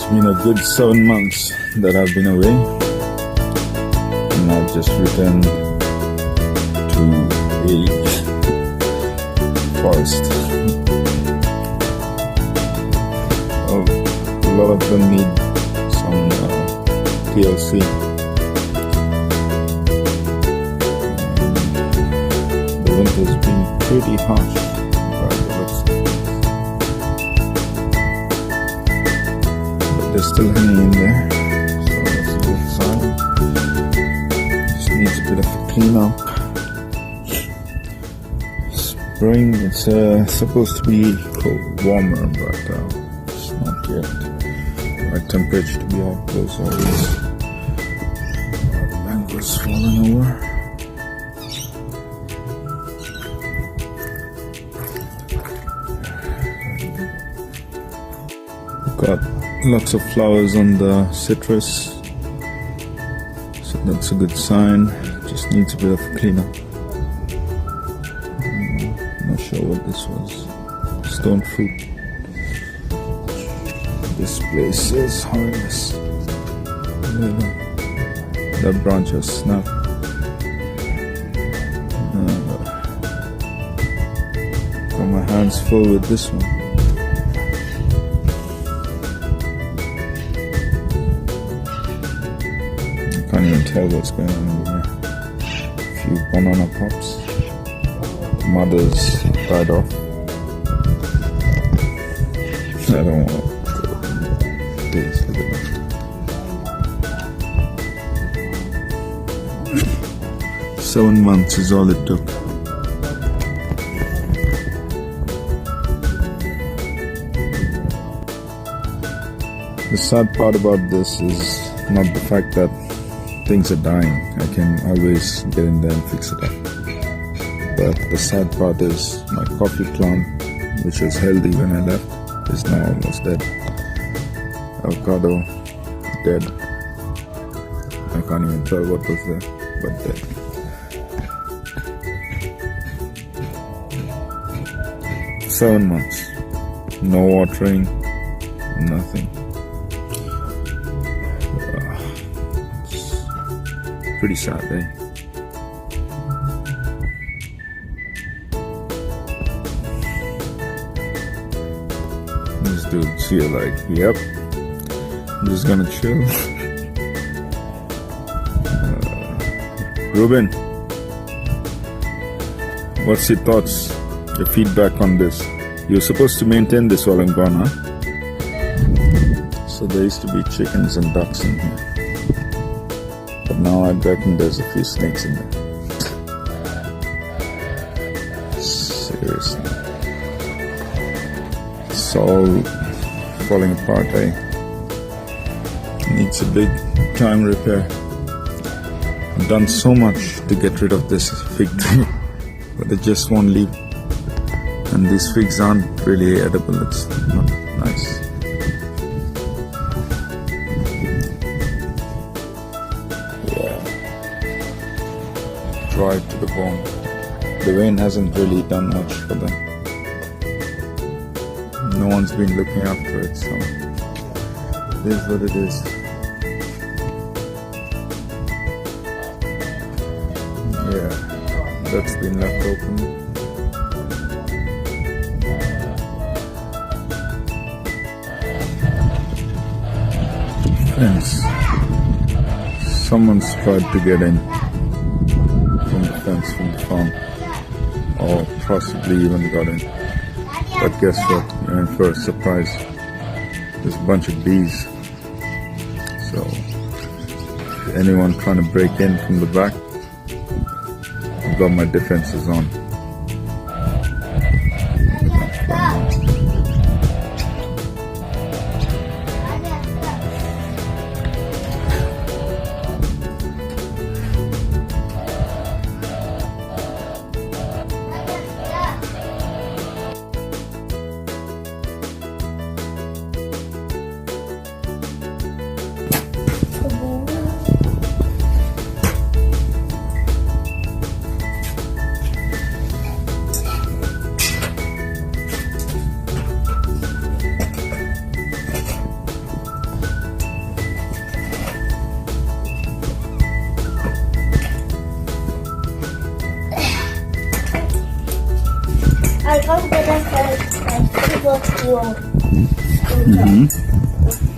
It's been a good 7 months that I've been away, and I've just returned to a forest. A lot of them need some TLC. The winter's been pretty harsh by the looks of things. But they're still hanging in there, so that's a good sign. Just needs a bit of a clean up. Spring, it's supposed to be warmer, but it's not yet. Right temperature to be outdoors always. Mangoes falling over. Got lots of flowers on the citrus, so that's a good sign. Just needs a bit of cleanup. Not sure what this was. Stone fruit. This place is horrendous. That branch has snapped. Got my hands full with this one. Can't even tell what's going on over here. A few banana pops. Mothers died off. I don't want to taste. Look at that. 7 months is all it took. The sad part about this is not the fact that things are dying. I can always get in there and fix it up. But the sad part is my coffee plant, which was healthy when I left, is now almost dead. Avocado, dead. I can't even tell what was there, but dead. Seven months. No watering, nothing. Pretty sad, eh? These dudes here like, yep, I'm just gonna chill. Ruben, what's your thoughts, your feedback on this? You're supposed to maintain this while I'm gone, huh? So there used to be chickens and ducks in here. But now I reckon there's a few snakes in there. Seriously. It's all falling apart, eh? Needs a big time repair. I've done so much to get rid of this fig tree, but it just won't leave. And these figs aren't really edible, it's not nice. Dried to the bone. The rain hasn't really done much for them. No one's been looking after it, so it is what it is. Yeah, that's been left open. Fence. Someone's tried to get in from the fence from the farm, or possibly even got in. But guess what? You're in for a surprise. There's a bunch of bees. So, anyone trying to break in from the back, I've got my defenses on. Ikaw, ganda sa, sa, yung, Mm-hmm.